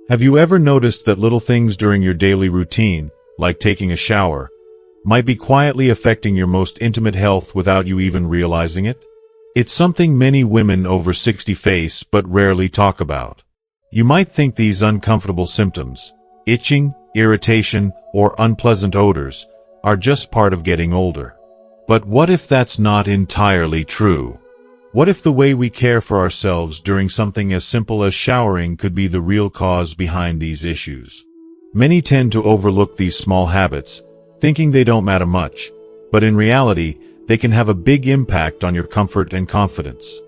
Have you ever noticed that little things during your daily routine, like taking a shower, might be quietly affecting your most intimate health without you even realizing it? It's something many women over 60 face but rarely talk about. You might think these uncomfortable symptoms, itching, irritation, or unpleasant odors, are just part of getting older. But what if that's not entirely true? What if the way we care for ourselves during something as simple as showering could be the real cause behind these issues? Many tend to overlook these small habits, thinking they don't matter much, but in reality, they can have a big impact on your comfort and confidence.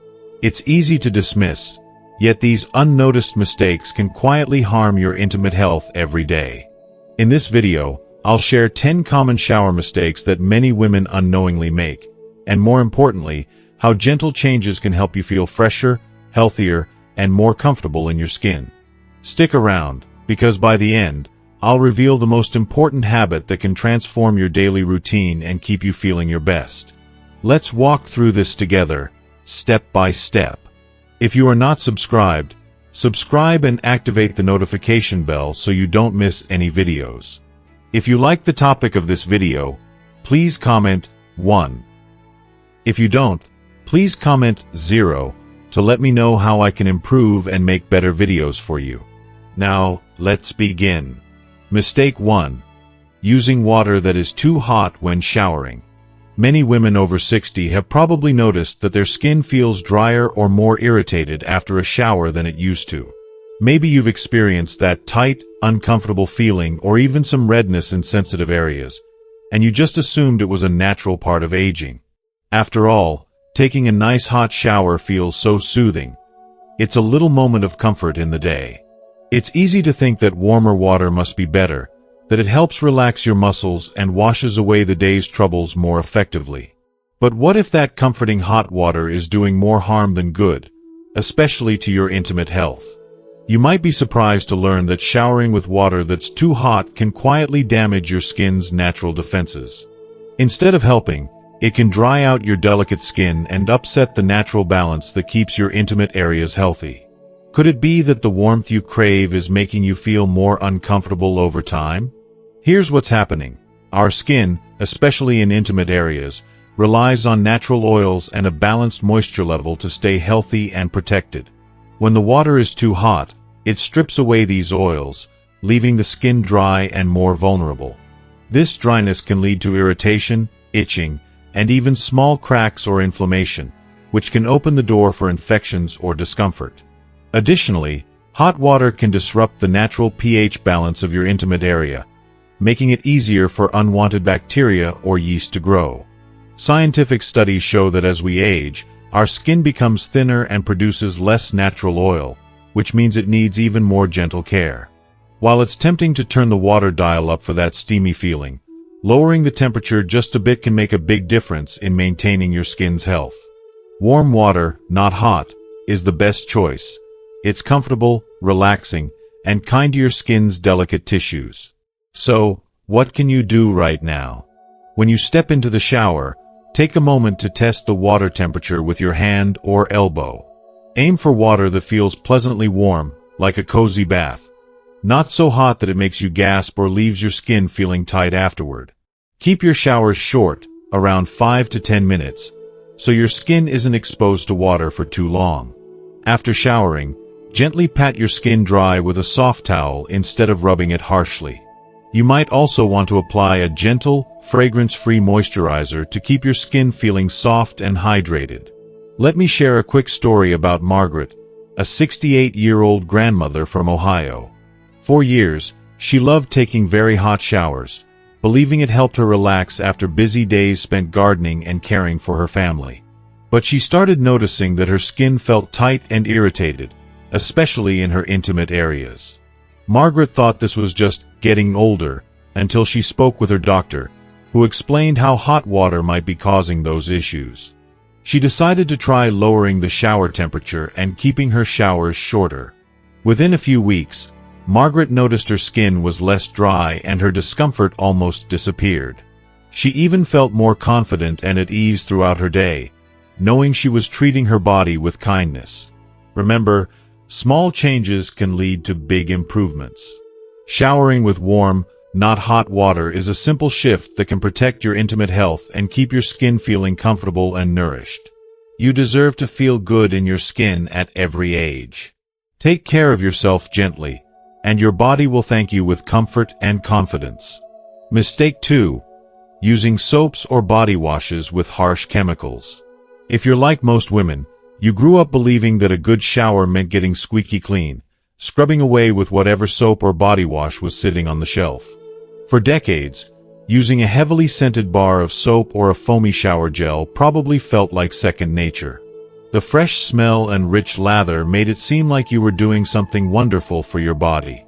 It's easy to dismiss, yet these unnoticed mistakes can quietly harm your intimate health every day. In this video, I'll share 10 common shower mistakes that many women unknowingly make, and more importantly, how gentle changes can help you feel fresher, healthier, and more comfortable in your skin. Stick around, because by the end, I'll reveal the most important habit that can transform your daily routine and keep you feeling your best. Let's walk through this together, step by step. If you are not subscribed, subscribe and activate the notification bell so you don't miss any videos. If you like the topic of this video, please comment 1. If you don't, please comment 0 to let me know how I can improve and make better videos for you. Now, let's begin. Mistake 1. Using water that is too hot when showering. Many women over 60 have probably noticed that their skin feels drier or more irritated after a shower than it used to. Maybe you've experienced that tight, uncomfortable feeling or even some redness in sensitive areas, and you just assumed it was a natural part of aging. After all, taking a nice hot shower feels so soothing. It's a little moment of comfort in the day. It's easy to think that warmer water must be better, that it helps relax your muscles and washes away the day's troubles more effectively. But what if that comforting hot water is doing more harm than good, especially to your intimate health? You might be surprised to learn that showering with water that's too hot can quietly damage your skin's natural defenses. Instead of helping, it can dry out your delicate skin and upset the natural balance that keeps your intimate areas healthy. Could it be that the warmth you crave is making you feel more uncomfortable over time? Here's what's happening. Our skin, especially in intimate areas, relies on natural oils and a balanced moisture level to stay healthy and protected. When the water is too hot, it strips away these oils, leaving the skin dry and more vulnerable. This dryness can lead to irritation, itching, and even small cracks or inflammation, which can open the door for infections or discomfort. Additionally, hot water can disrupt the natural pH balance of your intimate area, making it easier for unwanted bacteria or yeast to grow. Scientific studies show that as we age, our skin becomes thinner and produces less natural oil, which means it needs even more gentle care. While it's tempting to turn the water dial up for that steamy feeling, lowering the temperature just a bit can make a big difference in maintaining your skin's health. Warm water, not hot, is the best choice. It's comfortable, relaxing, and kind to your skin's delicate tissues. So, what can you do right now? When you step into the shower, take a moment to test the water temperature with your hand or elbow. Aim for water that feels pleasantly warm, like a cozy bath. Not so hot that it makes you gasp or leaves your skin feeling tight afterward. Keep your showers short, around 5 to 10 minutes, so your skin isn't exposed to water for too long. After showering, gently pat your skin dry with a soft towel instead of rubbing it harshly. You might also want to apply a gentle, fragrance-free moisturizer to keep your skin feeling soft and hydrated. Let me share a quick story about Margaret, a 68-year-old grandmother from Ohio. For years, she loved taking very hot showers, believing it helped her relax after busy days spent gardening and caring for her family. But she started noticing that her skin felt tight and irritated, especially in her intimate areas. Margaret thought this was just getting older, until she spoke with her doctor, who explained how hot water might be causing those issues. She decided to try lowering the shower temperature and keeping her showers shorter. Within a few weeks, Margaret noticed her skin was less dry and her discomfort almost disappeared. She even felt more confident and at ease throughout her day, knowing she was treating her body with kindness. Remember, Small changes can lead to big improvements. Showering with warm, not hot water is a simple shift that can protect your intimate health and keep your skin feeling comfortable and nourished. You deserve to feel good in your skin at every age. Take care of yourself gently, and your body will thank you with comfort and confidence. Mistake 2. Using soaps or body washes with harsh chemicals. If you're like most women, you grew up believing that a good shower meant getting squeaky clean, scrubbing away with whatever soap or body wash was sitting on the shelf. For decades, using a heavily scented bar of soap or a foamy shower gel probably felt like second nature. The fresh smell and rich lather made it seem like you were doing something wonderful for your body.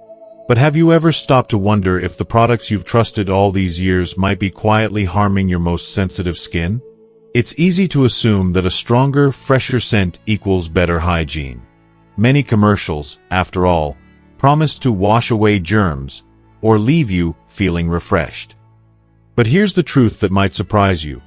But have you ever stopped to wonder if the products you've trusted all these years might be quietly harming your most sensitive skin? It's easy to assume that a stronger, fresher scent equals better hygiene. Many commercials, after all, promise to wash away germs or leave you feeling refreshed. But here's the truth that might surprise you.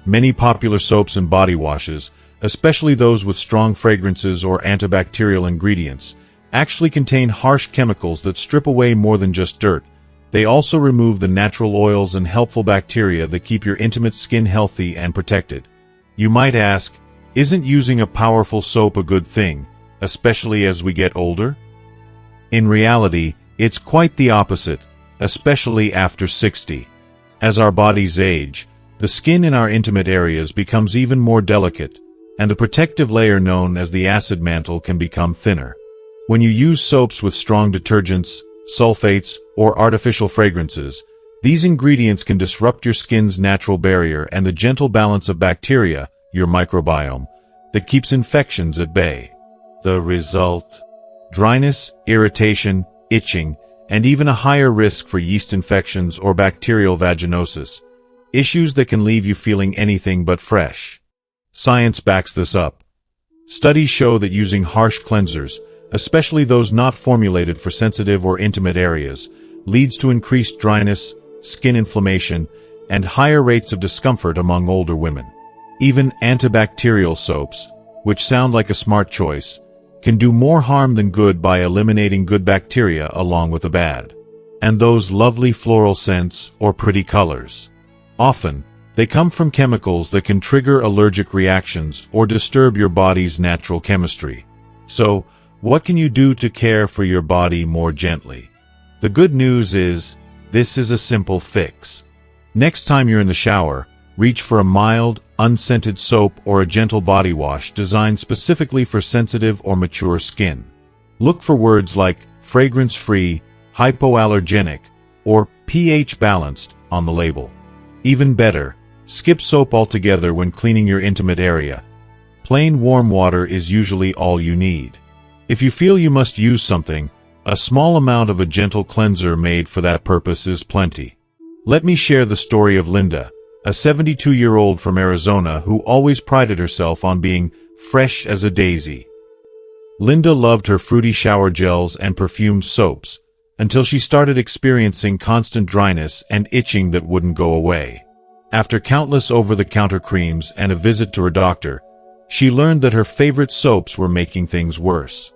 Many popular soaps and body washes, especially those with strong fragrances or antibacterial ingredients, actually contain harsh chemicals that strip away more than just dirt. They also remove the natural oils and helpful bacteria that keep your intimate skin healthy and protected. You might ask, isn't using a powerful soap a good thing, especially as we get older? In reality, it's quite the opposite, especially after 60. As our bodies age, the skin in our intimate areas becomes even more delicate, and the protective layer known as the acid mantle can become thinner. When you use soaps with strong detergents, sulfates, or artificial fragrances, these ingredients can disrupt your skin's natural barrier and the gentle balance of bacteria, your microbiome, that keeps infections at bay. The result? Dryness, irritation, itching, and even a higher risk for yeast infections or bacterial vaginosis, issues that can leave you feeling anything but fresh. Science backs this up. Studies show that using harsh cleansers, especially those not formulated for sensitive or intimate areas, leads to increased dryness, skin inflammation, and higher rates of discomfort among older women. Even antibacterial soaps, which sound like a smart choice, can do more harm than good by eliminating good bacteria along with the bad. And those lovely floral scents or pretty colors. Often, they come from chemicals that can trigger allergic reactions or disturb your body's natural chemistry. So, what can you do to care for your body more gently? The good news is, this is a simple fix. Next time you're in the shower, reach for a mild, unscented soap or a gentle body wash designed specifically for sensitive or mature skin. Look for words like fragrance-free, hypoallergenic, or pH-balanced on the label. Even better, skip soap altogether when cleaning your intimate area. Plain warm water is usually all you need. If you feel you must use something, a small amount of a gentle cleanser made for that purpose is plenty. Let me share the story of Linda, a 72-year-old from Arizona who always prided herself on being fresh as a daisy. Linda loved her fruity shower gels and perfumed soaps, until she started experiencing constant dryness and itching that wouldn't go away. After countless over-the-counter creams and a visit to her doctor, she learned that her favorite soaps were making things worse.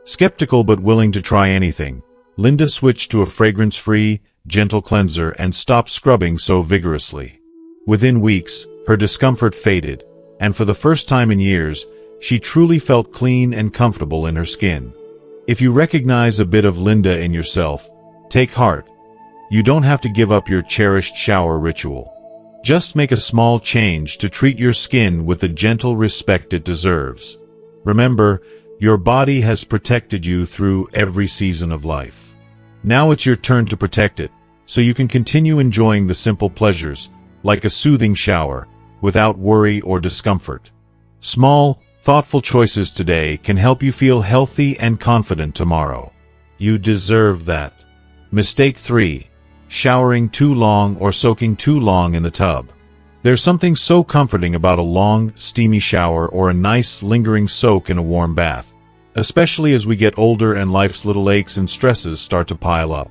Skeptical but willing to try anything, Linda switched to a fragrance-free, gentle cleanser and stopped scrubbing so vigorously. Within weeks, her discomfort faded, and for the first time in years, she truly felt clean and comfortable in her skin. If you recognize a bit of Linda in yourself, take heart. You don't have to give up your cherished shower ritual. Just make a small change to treat your skin with the gentle respect it deserves. Remember, your body has protected you through every season of life. Now it's your turn to protect it, so you can continue enjoying the simple pleasures, like a soothing shower, without worry or discomfort. Small, thoughtful choices today can help you feel healthy and confident tomorrow. You deserve that. Mistake 3. Showering too long or soaking too long in the tub. There's something so comforting about a long, steamy shower or a nice, lingering soak in a warm bath, especially as we get older and life's little aches and stresses start to pile up.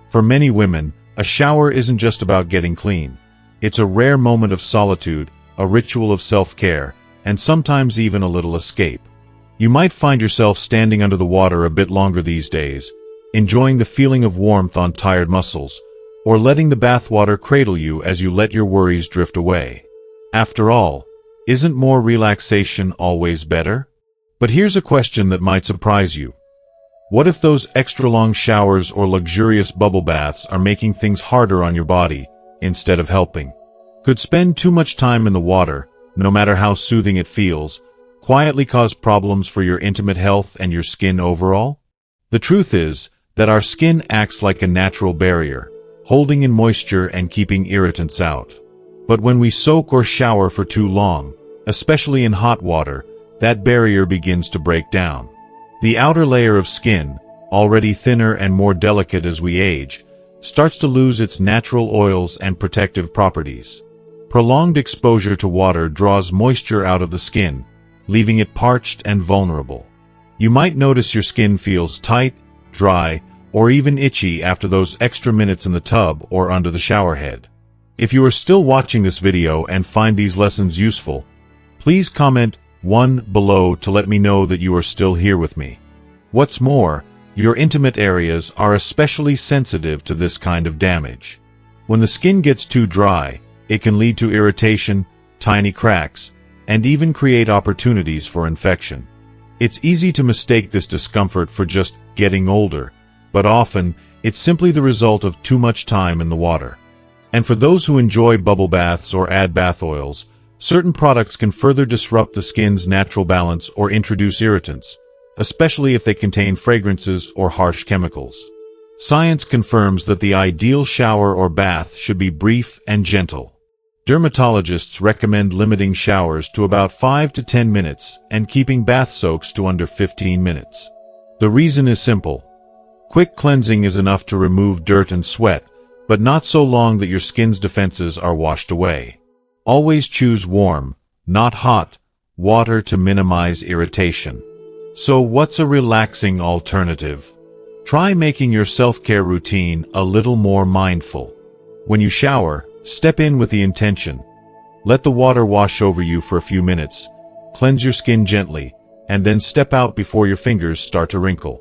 For many women, a shower isn't just about getting clean. It's a rare moment of solitude, a ritual of self-care, and sometimes even a little escape. You might find yourself standing under the water a bit longer these days, enjoying the feeling of warmth on tired muscles, or letting the bathwater cradle you as you let your worries drift away. After all, isn't more relaxation always better? But here's a question that might surprise you. What if those extra-long showers or luxurious bubble baths are making things harder on your body, instead of helping? Could spend too much time in the water, no matter how soothing it feels, quietly cause problems for your intimate health and your skin overall? The truth is that our skin acts like a natural barrier, holding in moisture and keeping irritants out. But when we soak or shower for too long, especially in hot water, that barrier begins to break down. The outer layer of skin, already thinner and more delicate as we age, starts to lose its natural oils and protective properties. Prolonged exposure to water draws moisture out of the skin, leaving it parched and vulnerable. You might notice your skin feels tight, dry, or even itchy after those extra minutes in the tub or under the shower head. If you are still watching this video and find these lessons useful, please comment 1 below to let me know that you are still here with me. What's more, your intimate areas are especially sensitive to this kind of damage. When the skin gets too dry, it can lead to irritation, tiny cracks, and even create opportunities for infection. It's easy to mistake this discomfort for just getting older, but often it's simply the result of too much time in the water. And for those who enjoy bubble baths or add bath oils, certain products can further disrupt the skin's natural balance or introduce irritants, especially if they contain fragrances or harsh chemicals. Science confirms that the ideal shower or bath should be brief and gentle. Dermatologists recommend limiting showers to about 5 to 10 minutes and keeping bath soaks to under 15 minutes. The reason is simple. Quick cleansing is enough to remove dirt and sweat, but not so long that your skin's defenses are washed away. Always choose warm, not hot, water to minimize irritation. So what's a relaxing alternative? Try making your self-care routine a little more mindful. When you shower, step in with the intention. Let the water wash over you for a few minutes, cleanse your skin gently, and then step out before your fingers start to wrinkle.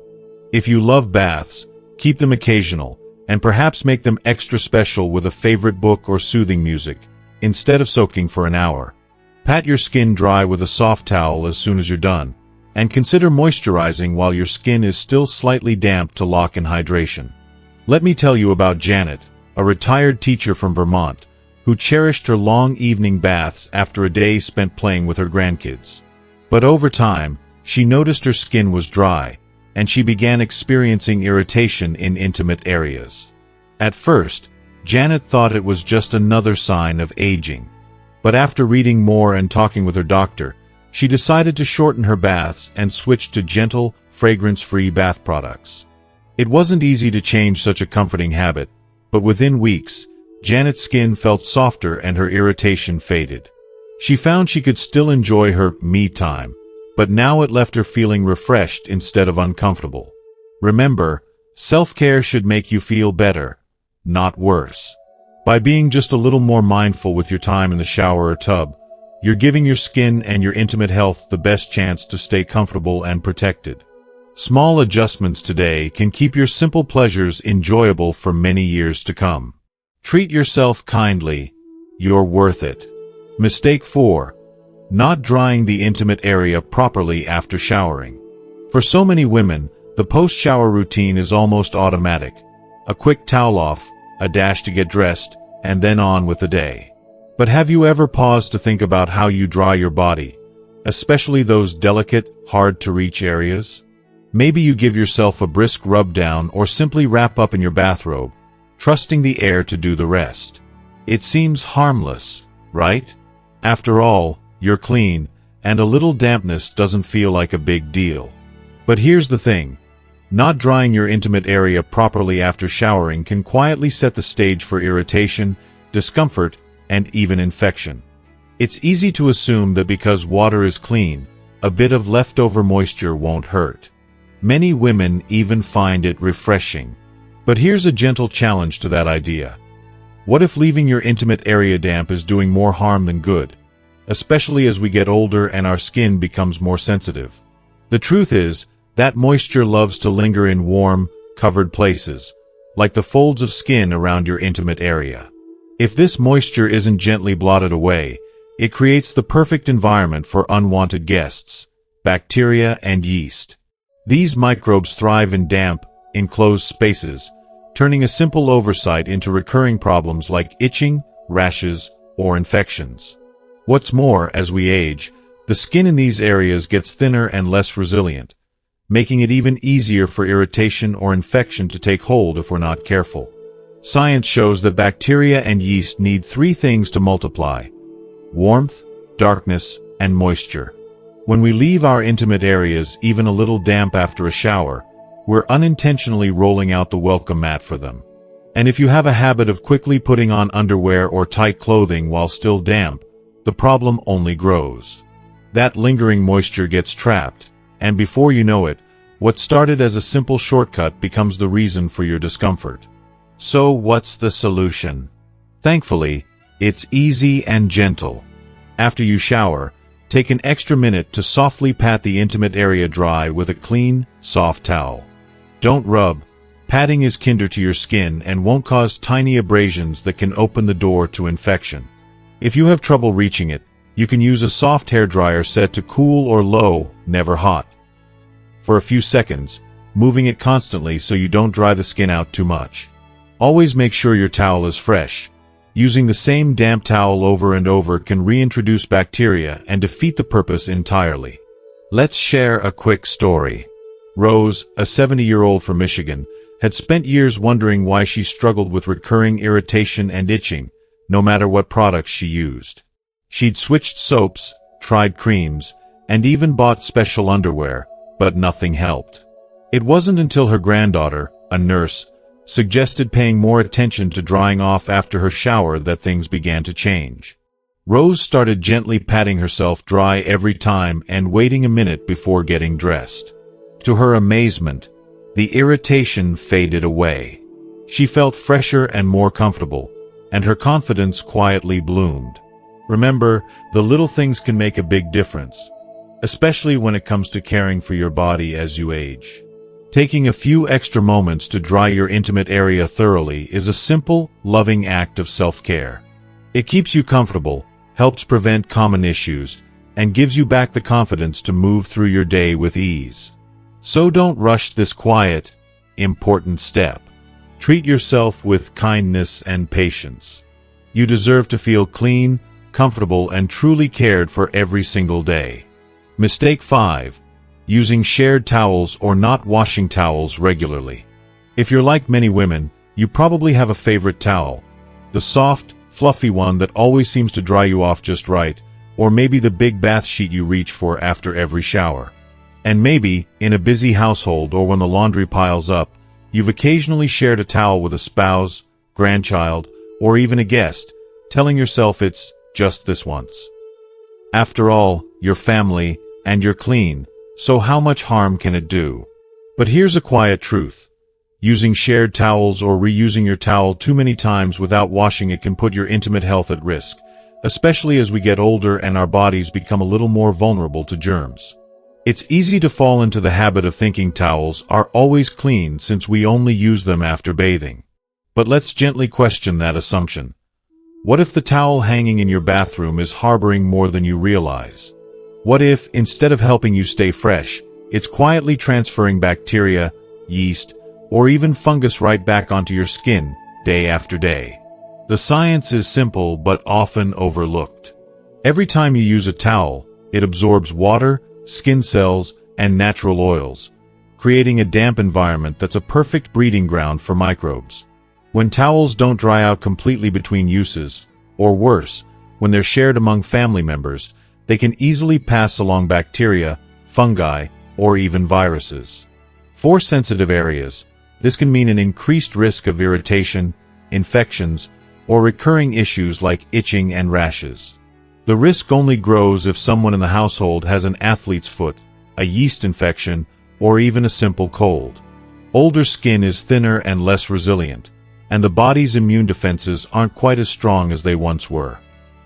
If you love baths, keep them occasional, and perhaps make them extra special with a favorite book or soothing music, instead of soaking for an hour. Pat your skin dry with a soft towel as soon as you're done, and consider moisturizing while your skin is still slightly damp to lock in hydration. Let me tell you about Janet, a retired teacher from Vermont, who cherished her long evening baths after a day spent playing with her grandkids. But over time, she noticed her skin was dry, and she began experiencing irritation in intimate areas. At first, Janet thought it was just another sign of aging. But after reading more and talking with her doctor, she decided to shorten her baths and switch to gentle, fragrance-free bath products. It wasn't easy to change such a comforting habit, but within weeks, Janet's skin felt softer and her irritation faded. She found she could still enjoy her me time, but now it left her feeling refreshed instead of uncomfortable. Remember, self-care should make you feel better, not worse. By being just a little more mindful with your time in the shower or tub, you're giving your skin and your intimate health the best chance to stay comfortable and protected. Small adjustments today can keep your simple pleasures enjoyable for many years to come. Treat yourself kindly. You're worth it. Mistake 4. Not drying the intimate area properly after showering. For so many women, the post-shower routine is almost automatic. A quick towel off, a dash to get dressed, and then on with the day. But have you ever paused to think about how you dry your body, especially those delicate, hard-to-reach areas? Maybe you give yourself a brisk rub-down or simply wrap up in your bathrobe, trusting the air to do the rest. It seems harmless, right? After all, you're clean, and a little dampness doesn't feel like a big deal. But here's the thing. Not drying your intimate area properly after showering can quietly set the stage for irritation, discomfort, and even infection. It's easy to assume that because water is clean, a bit of leftover moisture won't hurt. Many women even find it refreshing. But here's a gentle challenge to that idea. What if leaving your intimate area damp is doing more harm than good, especially as we get older and our skin becomes more sensitive? The truth is, that moisture loves to linger in warm, covered places, like the folds of skin around your intimate area. If this moisture isn't gently blotted away, it creates the perfect environment for unwanted guests, bacteria and yeast. These microbes thrive in damp, enclosed spaces, turning a simple oversight into recurring problems like itching, rashes, or infections. What's more, as we age, the skin in these areas gets thinner and less resilient, making it even easier for irritation or infection to take hold if we're not careful. Science shows that bacteria and yeast need three things to multiply: warmth, darkness, and moisture. When we leave our intimate areas even a little damp after a shower, we're unintentionally rolling out the welcome mat for them. And if you have a habit of quickly putting on underwear or tight clothing while still damp, the problem only grows. That lingering moisture gets trapped, and before you know it, what started as a simple shortcut becomes the reason for your discomfort. So what's the solution? Thankfully, it's easy and gentle. After you shower, take an extra minute to softly pat the intimate area dry with a clean, soft towel. Don't rub. Patting is kinder to your skin and won't cause tiny abrasions that can open the door to infection. If you have trouble reaching it, you can use a soft hairdryer set to cool or low, never hot, for a few seconds, moving it constantly so you don't dry the skin out too much. Always make sure your towel is fresh. Using the same damp towel over and over can reintroduce bacteria and defeat the purpose entirely. Let's share a quick story. Rose, a 70-year-old from Michigan, had spent years wondering why she struggled with recurring irritation and itching, no matter what products she used. She'd switched soaps, tried creams, and even bought special underwear, but nothing helped. It wasn't until her granddaughter, a nurse, suggested paying more attention to drying off after her shower that things began to change. Rose started gently patting herself dry every time and waiting a minute before getting dressed. To her amazement, the irritation faded away. She felt fresher and more comfortable, and her confidence quietly bloomed. Remember, the little things can make a big difference, especially when it comes to caring for your body as you age. Taking a few extra moments to dry your intimate area thoroughly is a simple, loving act of self-care. It keeps you comfortable, helps prevent common issues, and gives you back the confidence to move through your day with ease. So don't rush this quiet, important step. Treat yourself with kindness and patience. You deserve to feel clean, comfortable, and truly cared for every single day. Mistake 5. Using shared towels or not washing towels regularly. If you're like many women, you probably have a favorite towel. The soft, fluffy one that always seems to dry you off just right, or maybe the big bath sheet you reach for after every shower. And maybe, in a busy household or when the laundry piles up, you've occasionally shared a towel with a spouse, grandchild, or even a guest, telling yourself it's just this once. After all, you're family, and you're clean, so how much harm can it do? But here's a quiet truth. Using shared towels or reusing your towel too many times without washing it can put your intimate health at risk, especially as we get older and our bodies become a little more vulnerable to germs. It's easy to fall into the habit of thinking towels are always clean since we only use them after bathing. But let's gently question that assumption. What if the towel hanging in your bathroom is harboring more than you realize? What if, instead of helping you stay fresh, it's quietly transferring bacteria, yeast, or even fungus right back onto your skin, day after day? The science is simple but often overlooked. Every time you use a towel, it absorbs water, skin cells, and natural oils, creating a damp environment that's a perfect breeding ground for microbes. When towels don't dry out completely between uses, or worse, when they're shared among family members, they can easily pass along bacteria, fungi, or even viruses. For sensitive areas, this can mean an increased risk of irritation, infections, or recurring issues like itching and rashes. The risk only grows if someone in the household has an athlete's foot, a yeast infection, or even a simple cold. Older skin is thinner and less resilient, and the body's immune defenses aren't quite as strong as they once were.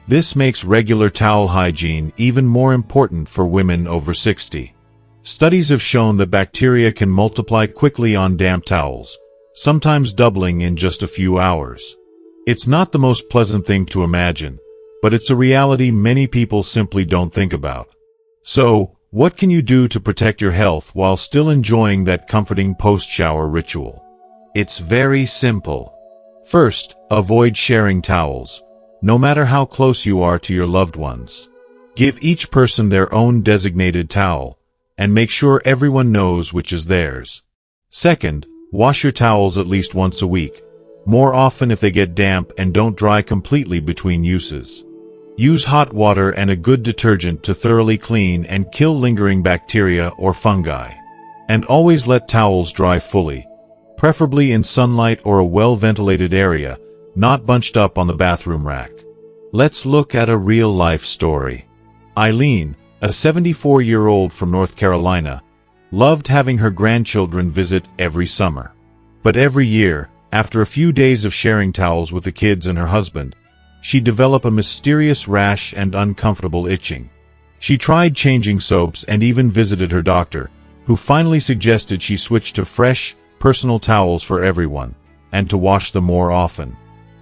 This makes regular towel hygiene even more important for women over 60. Studies have shown that bacteria can multiply quickly on damp towels, sometimes doubling in just a few hours. It's not the most pleasant thing to imagine, but it's a reality many people simply don't think about. So, what can you do to protect your health while still enjoying that comforting post-shower ritual? It's very simple. First, avoid sharing towels, no matter how close you are to your loved ones. Give each person their own designated towel, and make sure everyone knows which is theirs. Second, wash your towels at least once a week, more often if they get damp and don't dry completely between uses. Use hot water and a good detergent to thoroughly clean and kill lingering bacteria or fungi. And always let towels dry fully, preferably in sunlight or a well-ventilated area, not bunched up on the bathroom rack. Let's look at a real-life story. Eileen, a 74-year-old from North Carolina, loved having her grandchildren visit every summer. But every year, after a few days of sharing towels with the kids and her husband, she'd develop a mysterious rash and uncomfortable itching. She tried changing soaps and even visited her doctor, who finally suggested she switch to fresh, personal towels for everyone, and to wash them more often.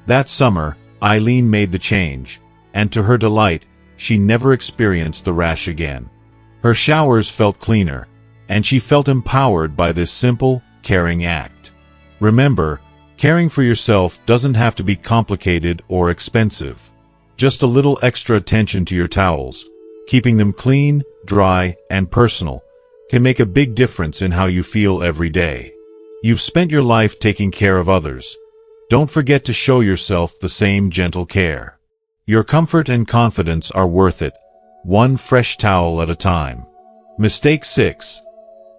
That summer, Eileen made the change, and to her delight, she never experienced the rash again. Her showers felt cleaner, and she felt empowered by this simple, caring act. Remember, caring for yourself doesn't have to be complicated or expensive. Just a little extra attention to your towels, keeping them clean, dry, and personal, can make a big difference in how you feel every day. You've spent your life taking care of others. Don't forget to show yourself the same gentle care. Your comfort and confidence are worth it, one fresh towel at a time. Mistake 6.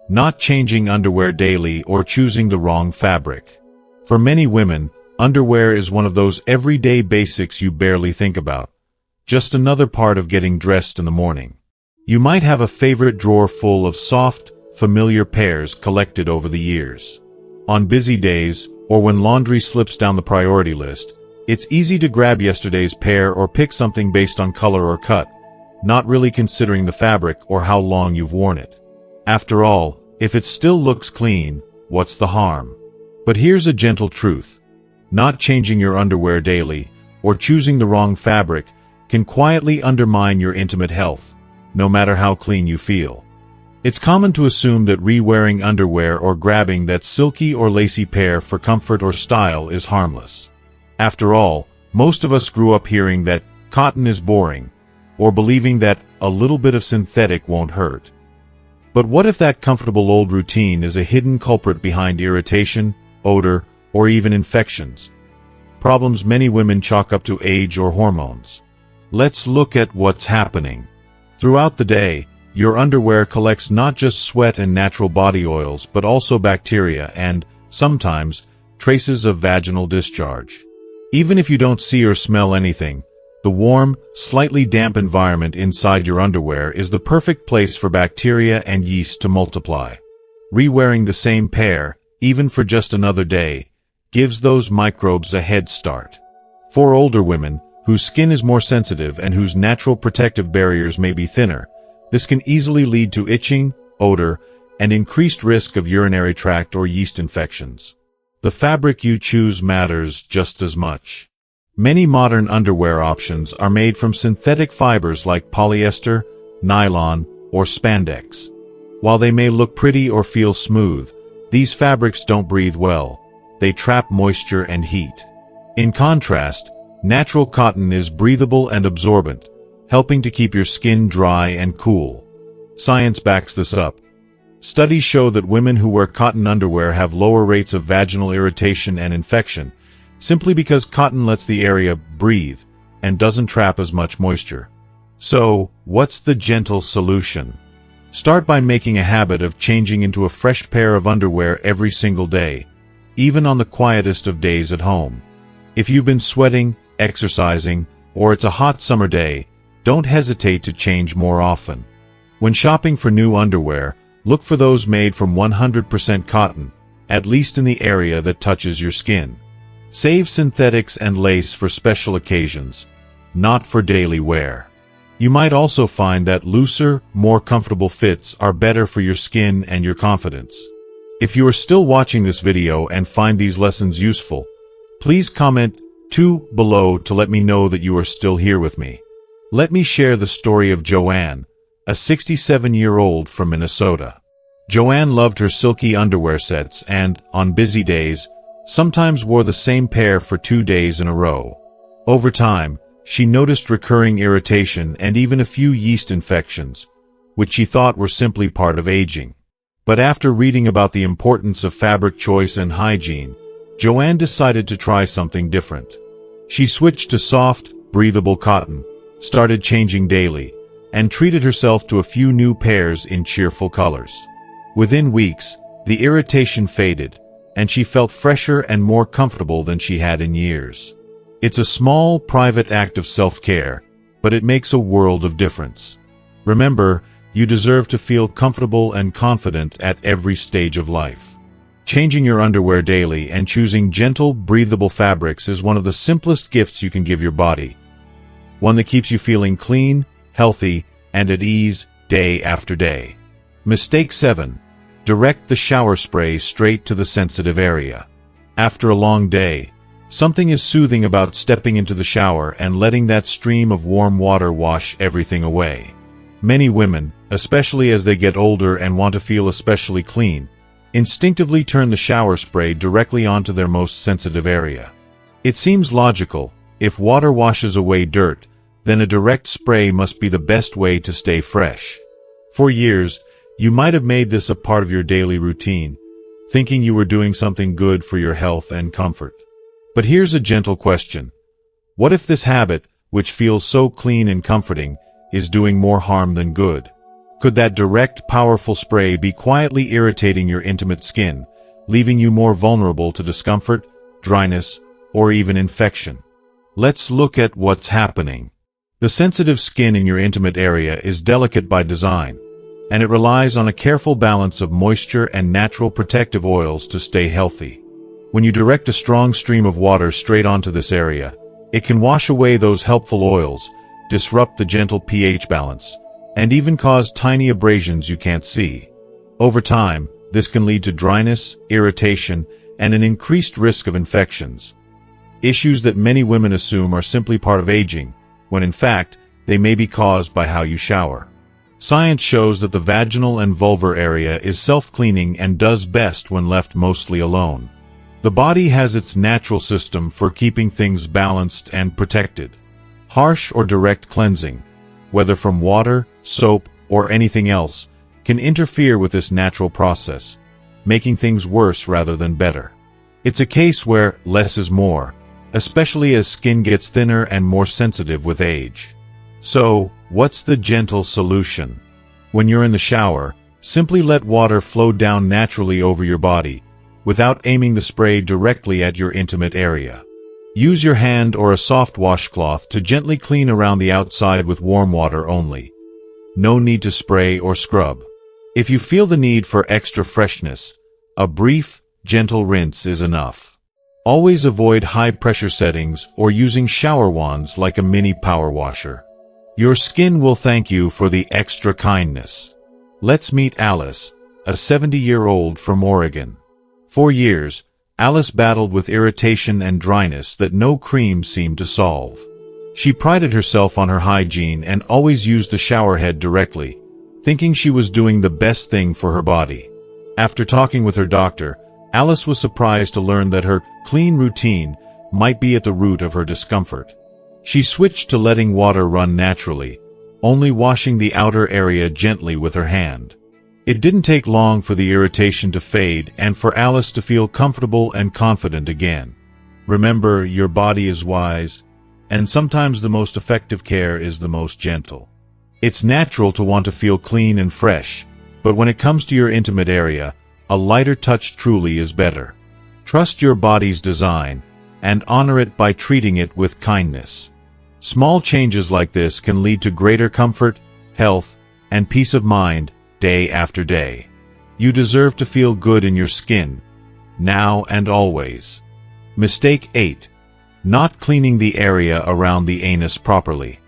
Not changing underwear daily or choosing the wrong fabric. For many women, underwear is one of those everyday basics you barely think about. Just another part of getting dressed in the morning. You might have a favorite drawer full of soft, familiar pairs collected over the years. On busy days, or when laundry slips down the priority list, it's easy to grab yesterday's pair or pick something based on color or cut, not really considering the fabric or how long you've worn it. After all, if it still looks clean, what's the harm? But here's a gentle truth. Not changing your underwear daily, or choosing the wrong fabric, can quietly undermine your intimate health, no matter how clean you feel. It's common to assume that re-wearing underwear or grabbing that silky or lacy pair for comfort or style is harmless. After all, most of us grew up hearing that cotton is boring, or believing that a little bit of synthetic won't hurt. But what if that comfortable old routine is a hidden culprit behind irritation, odor, or even infections? Problems many women chalk up to age or hormones. Let's look at what's happening. Throughout the day, your underwear collects not just sweat and natural body oils but also bacteria and, sometimes, traces of vaginal discharge. Even if you don't see or smell anything, the warm, slightly damp environment inside your underwear is the perfect place for bacteria and yeast to multiply. Re-wearing the same pair, even for just another day, gives those microbes a head start. For older women, whose skin is more sensitive and whose natural protective barriers may be thinner, this can easily lead to itching, odor, and increased risk of urinary tract or yeast infections. The fabric you choose matters just as much. Many modern underwear options are made from synthetic fibers like polyester, nylon, or spandex. While they may look pretty or feel smooth, these fabrics don't breathe well. They trap moisture and heat. In contrast, natural cotton is breathable and absorbent, helping to keep your skin dry and cool. Science backs this up. Studies show that women who wear cotton underwear have lower rates of vaginal irritation and infection, simply because cotton lets the area breathe and doesn't trap as much moisture. So, what's the gentle solution? Start by making a habit of changing into a fresh pair of underwear every single day, even on the quietest of days at home. If you've been sweating, exercising, or it's a hot summer day, don't hesitate to change more often. When shopping for new underwear, look for those made from 100% cotton, at least in the area that touches your skin. Save synthetics and lace for special occasions, not for daily wear. You might also find that looser, more comfortable fits are better for your skin and your confidence. If you are still watching this video and find these lessons useful, please comment 2 below to let me know that you are still here with me. Let me share the story of Joanne, a 67-year-old from Minnesota. Joanne loved her silky underwear sets and, on busy days, sometimes wore the same pair for 2 days in a row. Over time, she noticed recurring irritation and even a few yeast infections, which she thought were simply part of aging. But after reading about the importance of fabric choice and hygiene, Joanne decided to try something different. She switched to soft, breathable cotton, started changing daily, and treated herself to a few new pairs in cheerful colors. Within weeks, the irritation faded, and she felt fresher and more comfortable than she had in years. It's a small, private act of self-care, but it makes a world of difference. Remember, you deserve to feel comfortable and confident at every stage of life. Changing your underwear daily and choosing gentle, breathable fabrics is one of the simplest gifts you can give your body. One that keeps you feeling clean, healthy, and at ease day after day. Mistake 7. Direct the shower spray straight to the sensitive area. After a long day, something is soothing about stepping into the shower and letting that stream of warm water wash everything away. Many women, especially as they get older and want to feel especially clean, instinctively turn the shower spray directly onto their most sensitive area. It seems logical. If water washes away dirt, then a direct spray must be the best way to stay fresh. For years, you might have made this a part of your daily routine, thinking you were doing something good for your health and comfort. But here's a gentle question. What if this habit, which feels so clean and comforting, is doing more harm than good? Could that direct, powerful spray be quietly irritating your intimate skin, leaving you more vulnerable to discomfort, dryness, or even infection? Let's look at what's happening. The sensitive skin in your intimate area is delicate by design, and it relies on a careful balance of moisture and natural protective oils to stay healthy. When you direct a strong stream of water straight onto this area, it can wash away those helpful oils, disrupt the gentle pH balance, and even cause tiny abrasions you can't see. Over time, this can lead to dryness, irritation, and an increased risk of infections. Issues that many women assume are simply part of aging, when in fact, they may be caused by how you shower. Science shows that the vaginal and vulvar area is self-cleaning and does best when left mostly alone. The body has its natural system for keeping things balanced and protected. Harsh or direct cleansing, whether from water, soap, or anything else, can interfere with this natural process, making things worse rather than better. It's a case where less is more, especially as skin gets thinner and more sensitive with age. So, what's the gentle solution? When you're in the shower, simply let water flow down naturally over your body, without aiming the spray directly at your intimate area. Use your hand or a soft washcloth to gently clean around the outside with warm water only. No need to spray or scrub. If you feel the need for extra freshness, a brief, gentle rinse is enough. Always avoid high-pressure settings or using shower wands like a mini power washer. Your skin will thank you for the extra kindness. Let's meet Alice, a 70-year-old from Oregon. For years, Alice battled with irritation and dryness that no cream seemed to solve. She prided herself on her hygiene and always used the shower head directly, thinking she was doing the best thing for her body. After talking with her doctor, Alice was surprised to learn that her clean routine might be at the root of her discomfort. She switched to letting water run naturally, only washing the outer area gently with her hand. It didn't take long for the irritation to fade and for Alice to feel comfortable and confident again. Remember, your body is wise, and sometimes the most effective care is the most gentle. It's natural to want to feel clean and fresh, but when it comes to your intimate area, a lighter touch truly is better. Trust your body's design, and honor it by treating it with kindness. Small changes like this can lead to greater comfort, health, and peace of mind day after day. You deserve to feel good in your skin, now and always. Mistake 8. Not cleaning the area around the anus properly.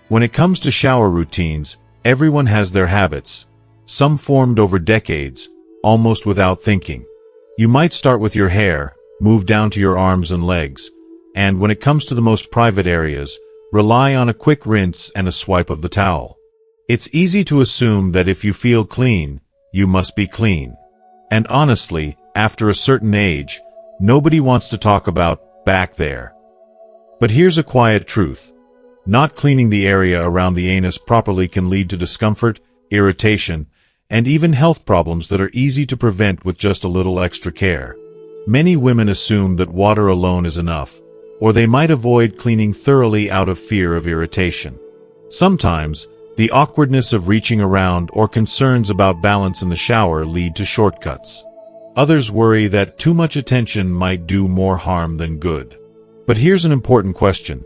When it comes to shower routines, everyone has their habits, some formed over decades, almost without thinking. You might start with your hair, move down to your arms and legs, and when it comes to the most private areas, rely on a quick rinse and a swipe of the towel. It's easy to assume that if you feel clean, you must be clean. And honestly, after a certain age, nobody wants to talk about back there. But here's a quiet truth. Not cleaning the area around the anus properly can lead to discomfort, irritation, and even health problems that are easy to prevent with just a little extra care. Many women assume that water alone is enough, or they might avoid cleaning thoroughly out of fear of irritation. Sometimes, the awkwardness of reaching around or concerns about balance in the shower lead to shortcuts. Others worry that too much attention might do more harm than good. But here's an important question.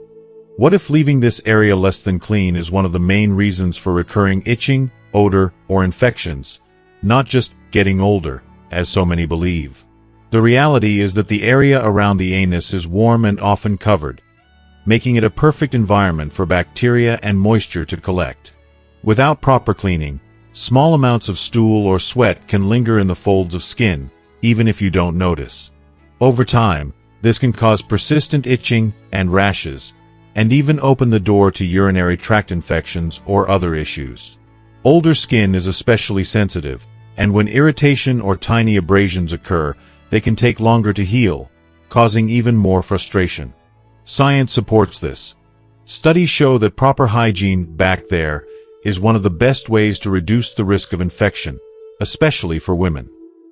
What if leaving this area less than clean is one of the main reasons for recurring itching, odor, or infections, not just getting older, as so many believe? The reality is that the area around the anus is warm and often covered, making it a perfect environment for bacteria and moisture to collect. Without proper cleaning, small amounts of stool or sweat can linger in the folds of skin, even if you don't notice. Over time, this can cause persistent itching and rashes, and even open the door to urinary tract infections or other issues. Older skin is especially sensitive, and when irritation or tiny abrasions occur, they can take longer to heal, causing even more frustration. Science supports this. Studies show that proper hygiene back there is one of the best ways to reduce the risk of infection, especially for women.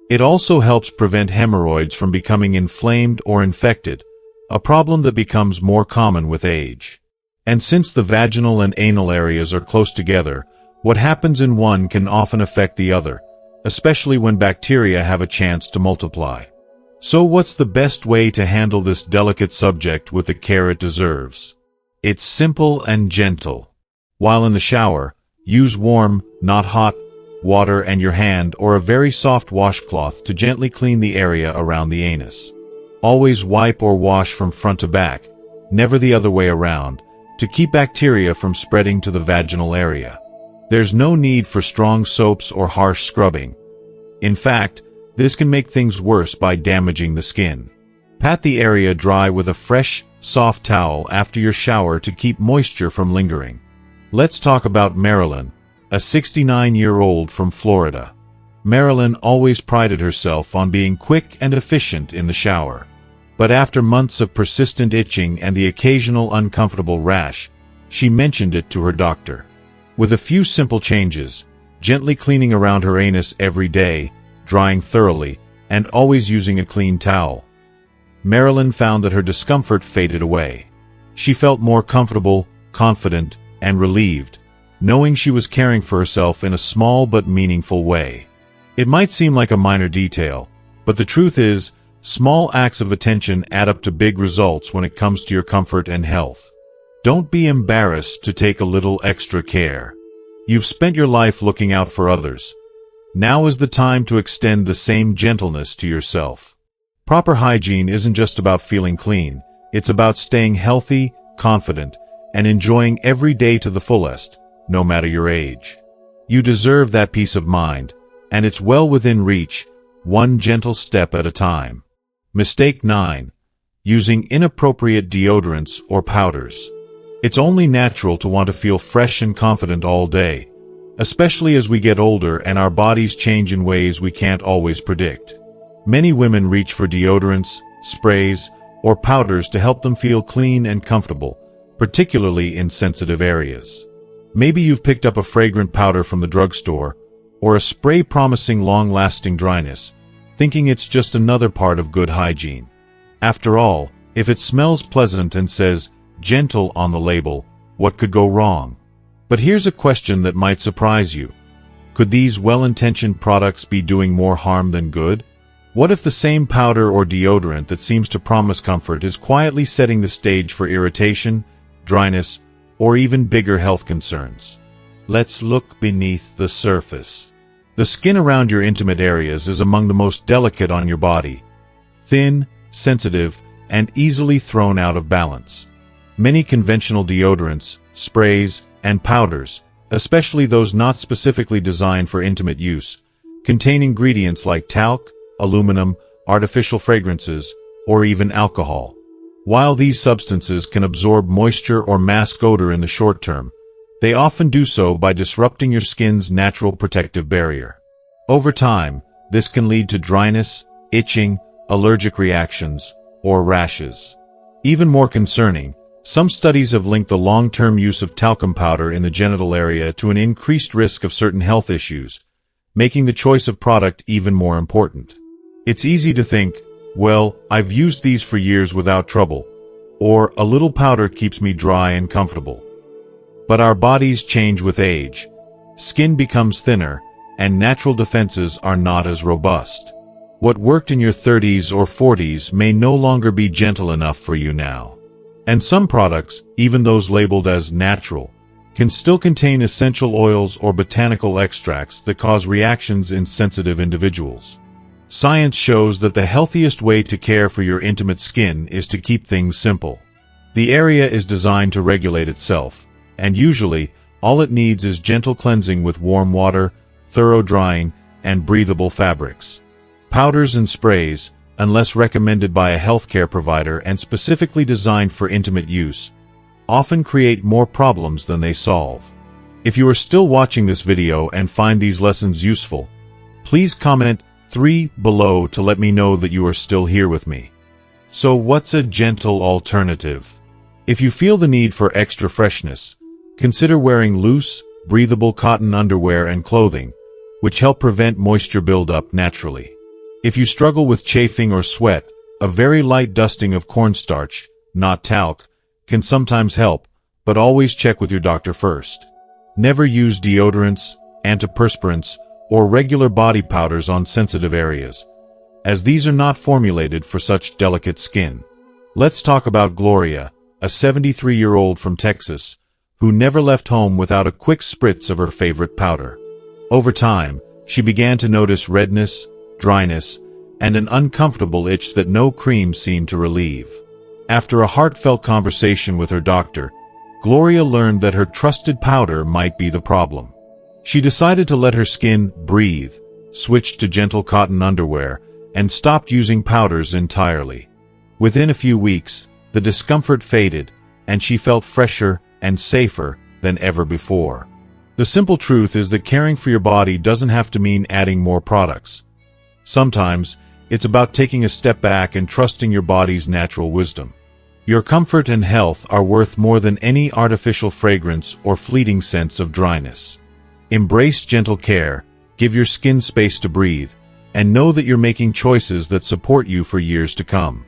It also helps prevent hemorrhoids from becoming inflamed or infected, a problem that becomes more common with age. And since the vaginal and anal areas are close together, what happens in one can often affect the other, especially when bacteria have a chance to multiply. So what's the best way to handle this delicate subject with the care it deserves? It's simple and gentle. While in the shower, use warm, not hot, water and your hand or a very soft washcloth to gently clean the area around the anus. Always wipe or wash from front to back, never the other way around, to keep bacteria from spreading to the vaginal area. There's no need for strong soaps or harsh scrubbing. In fact, this can make things worse by damaging the skin. Pat the area dry with a fresh, soft towel after your shower to keep moisture from lingering. Let's talk about Marilyn, a 69-year-old from Florida. Marilyn always prided herself on being quick and efficient in the shower. But after months of persistent itching and the occasional uncomfortable rash, she mentioned it to her doctor. With a few simple changes, gently cleaning around her anus every day, drying thoroughly, and always using a clean towel, Marilyn found that her discomfort faded away. She felt more comfortable, confident, and relieved, knowing she was caring for herself in a small but meaningful way. It might seem like a minor detail, but the truth is, small acts of attention add up to big results when it comes to your comfort and health. Don't be embarrassed to take a little extra care. You've spent your life looking out for others. Now is the time to extend the same gentleness to yourself. Proper hygiene isn't just about feeling clean, it's about staying healthy, confident, and enjoying every day to the fullest, no matter your age. You deserve that peace of mind, and it's well within reach, one gentle step at a time. Mistake 9. Using inappropriate deodorants or powders. It's only natural to want to feel fresh and confident all day, especially as we get older and our bodies change in ways we can't always predict. Many women reach for deodorants, sprays, or powders to help them feel clean and comfortable, particularly in sensitive areas. Maybe you've picked up a fragrant powder from the drugstore, or a spray promising long-lasting dryness, thinking it's just another part of good hygiene. After all, if it smells pleasant and says, gentle on the label, what could go wrong? But here's a question that might surprise you. Could these well-intentioned products be doing more harm than good? What if the same powder or deodorant that seems to promise comfort is quietly setting the stage for irritation, dryness, or even bigger health concerns? Let's look beneath the surface. The skin around your intimate areas is among the most delicate on your body. Thin, sensitive, and easily thrown out of balance. Many conventional deodorants, sprays, and powders, especially those not specifically designed for intimate use, contain ingredients like talc, aluminum, artificial fragrances, or even alcohol. While these substances can absorb moisture or mask odor in the short term, they often do so by disrupting your skin's natural protective barrier. Over time, this can lead to dryness, itching, allergic reactions, or rashes. Even more concerning, some studies have linked the long-term use of talcum powder in the genital area to an increased risk of certain health issues, making the choice of product even more important. It's easy to think, well, I've used these for years without trouble, or a little powder keeps me dry and comfortable. But our bodies change with age. Skin becomes thinner, and natural defenses are not as robust. What worked in your 30s or 40s may no longer be gentle enough for you now. And some products, even those labeled as natural, can still contain essential oils or botanical extracts that cause reactions in sensitive individuals. Science shows that the healthiest way to care for your intimate skin is to keep things simple. The area is designed to regulate itself, and usually, all it needs is gentle cleansing with warm water, thorough drying, and breathable fabrics. Powders and sprays, unless recommended by a healthcare provider and specifically designed for intimate use, often create more problems than they solve. If you are still watching this video and find these lessons useful, please comment 3 below to let me know that you are still here with me. So what's a gentle alternative? If you feel the need for extra freshness, consider wearing loose, breathable cotton underwear and clothing, which help prevent moisture buildup naturally. If you struggle with chafing or sweat, a very light dusting of cornstarch, not talc, can sometimes help, but always check with your doctor first. Never use deodorants, antiperspirants, or regular body powders on sensitive areas, as these are not formulated for such delicate skin. Let's talk about Gloria, a 73-year-old from Texas, who never left home without a quick spritz of her favorite powder. Over time, she began to notice redness, dryness, and an uncomfortable itch that no cream seemed to relieve. After a heartfelt conversation with her doctor, Gloria learned that her trusted powder might be the problem. She decided to let her skin breathe, switched to gentle cotton underwear, and stopped using powders entirely. Within a few weeks, the discomfort faded, and she felt fresher and safer than ever before. The simple truth is that caring for your body doesn't have to mean adding more products. Sometimes, it's about taking a step back and trusting your body's natural wisdom. Your comfort and health are worth more than any artificial fragrance or fleeting sense of dryness. Embrace gentle care, give your skin space to breathe, and know that you're making choices that support you for years to come.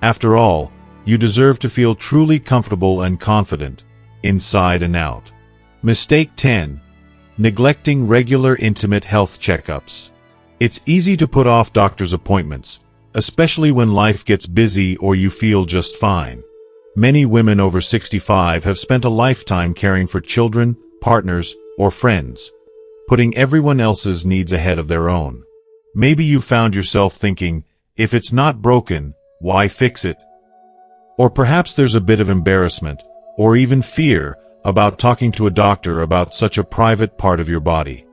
After all, you deserve to feel truly comfortable and confident, inside and out. Mistake 10. Neglecting regular intimate health checkups. It's easy to put off doctor's appointments, especially when life gets busy or you feel just fine. Many women over 65 have spent a lifetime caring for children, partners, or friends, putting everyone else's needs ahead of their own. Maybe you found yourself thinking, if it's not broken, why fix it? Or perhaps there's a bit of embarrassment, or even fear, about talking to a doctor about such a private part of your body.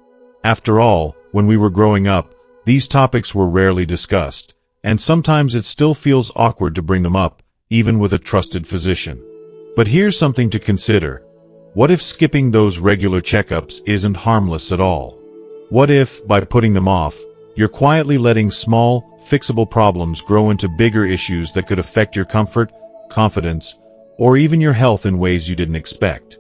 After all, when we were growing up, these topics were rarely discussed, and sometimes it still feels awkward to bring them up, even with a trusted physician. But here's something to consider. What if skipping those regular checkups isn't harmless at all? What if, by putting them off, you're quietly letting small, fixable problems grow into bigger issues that could affect your comfort, confidence, or even your health in ways you didn't expect?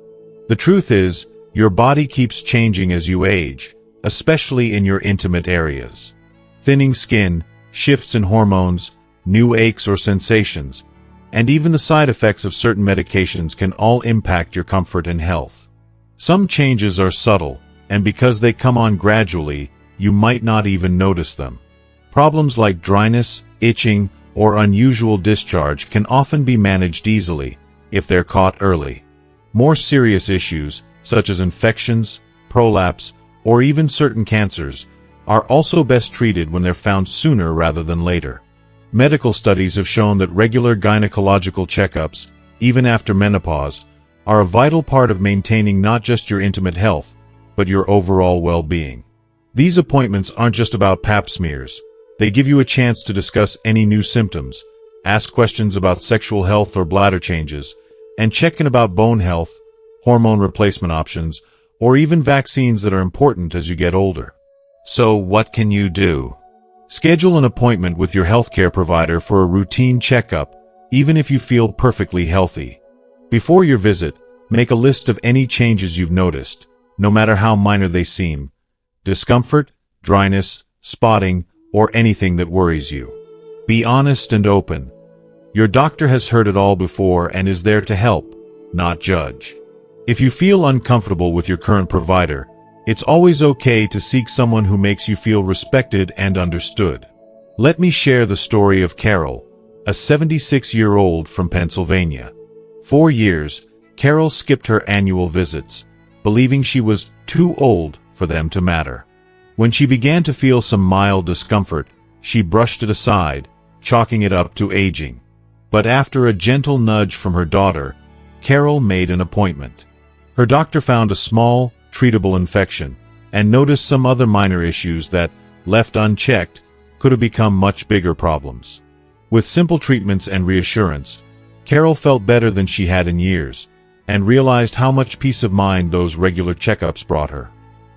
The truth is, your body keeps changing as you age, especially in your intimate areas. Thinning skin, shifts in hormones, new aches or sensations, and even the side effects of certain medications can all impact your comfort and health. Some changes are subtle, and because they come on gradually, you might not even notice them. Problems like dryness, itching, or unusual discharge can often be managed easily, if they're caught early. More serious issues, such as infections, prolapse, or even certain cancers, are also best treated when they're found sooner rather than later. Medical studies have shown that regular gynecological checkups, even after menopause, are a vital part of maintaining not just your intimate health, but your overall well-being. These appointments aren't just about pap smears. They give you a chance to discuss any new symptoms, ask questions about sexual health or bladder changes, and check in about bone health, hormone replacement options, or even vaccines that are important as you get older. So, what can you do? Schedule an appointment with your healthcare provider for a routine checkup, even if you feel perfectly healthy. Before your visit, make a list of any changes you've noticed, no matter how minor they seem: discomfort, dryness, spotting, or anything that worries you. Be honest and open. Your doctor has heard it all before and is there to help, not judge. If you feel uncomfortable with your current provider, it's always okay to seek someone who makes you feel respected and understood. Let me share the story of Carol, a 76-year-old from Pennsylvania. For years, Carol skipped her annual visits, believing she was too old for them to matter. When she began to feel some mild discomfort, she brushed it aside, chalking it up to aging. But after a gentle nudge from her daughter, Carol made an appointment. Her doctor found a small, treatable infection, and noticed some other minor issues that, left unchecked, could have become much bigger problems. With simple treatments and reassurance, Carol felt better than she had in years, and realized how much peace of mind those regular checkups brought her.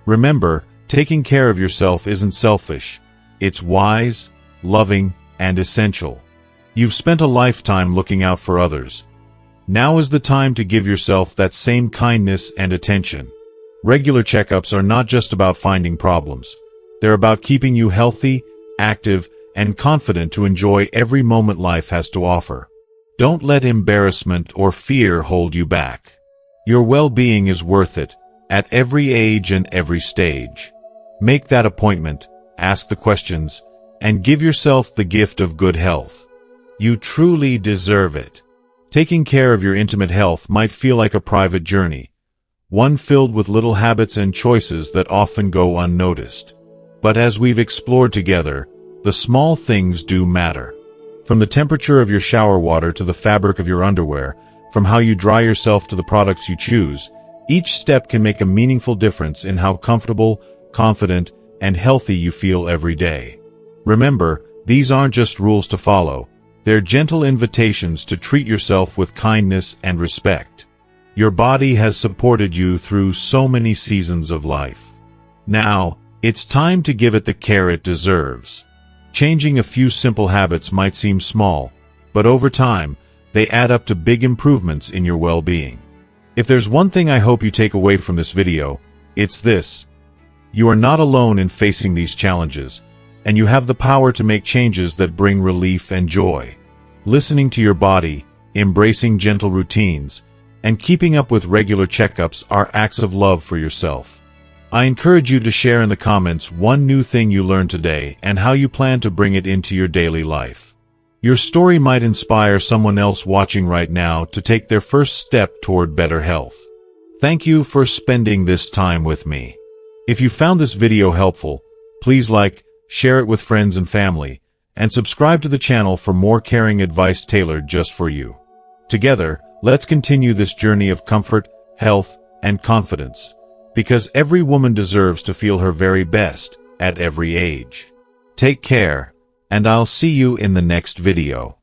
Remember, taking care of yourself isn't selfish. It's wise, loving, and essential. You've spent a lifetime looking out for others. Now is the time to give yourself that same kindness and attention. Regular checkups are not just about finding problems. They're about keeping you healthy, active, and confident to enjoy every moment life has to offer. Don't let embarrassment or fear hold you back. Your well-being is worth it, at every age and every stage. Make that appointment, ask the questions, and give yourself the gift of good health. You truly deserve it. Taking care of your intimate health might feel like a private journey, one filled with little habits and choices that often go unnoticed. But as we've explored together, the small things do matter. From the temperature of your shower water to the fabric of your underwear, from how you dry yourself to the products you choose, each step can make a meaningful difference in how comfortable, confident, and healthy you feel every day. Remember, these aren't just rules to follow. They're gentle invitations to treat yourself with kindness and respect. Your body has supported you through so many seasons of life. Now, it's time to give it the care it deserves. Changing a few simple habits might seem small, but over time, they add up to big improvements in your well-being. If there's one thing I hope you take away from this video, it's this: you are not alone in facing these challenges, and you have the power to make changes that bring relief and joy. Listening to your body, embracing gentle routines, and keeping up with regular checkups are acts of love for yourself. I encourage you to share in the comments one new thing you learned today and how you plan to bring it into your daily life. Your story might inspire someone else watching right now to take their first step toward better health. Thank you for spending this time with me. If you found this video helpful, please like, share it with friends and family, and subscribe to the channel for more caring advice tailored just for you. Together, let's continue this journey of comfort, health, and confidence, because every woman deserves to feel her very best at every age. Take care, and I'll see you in the next video.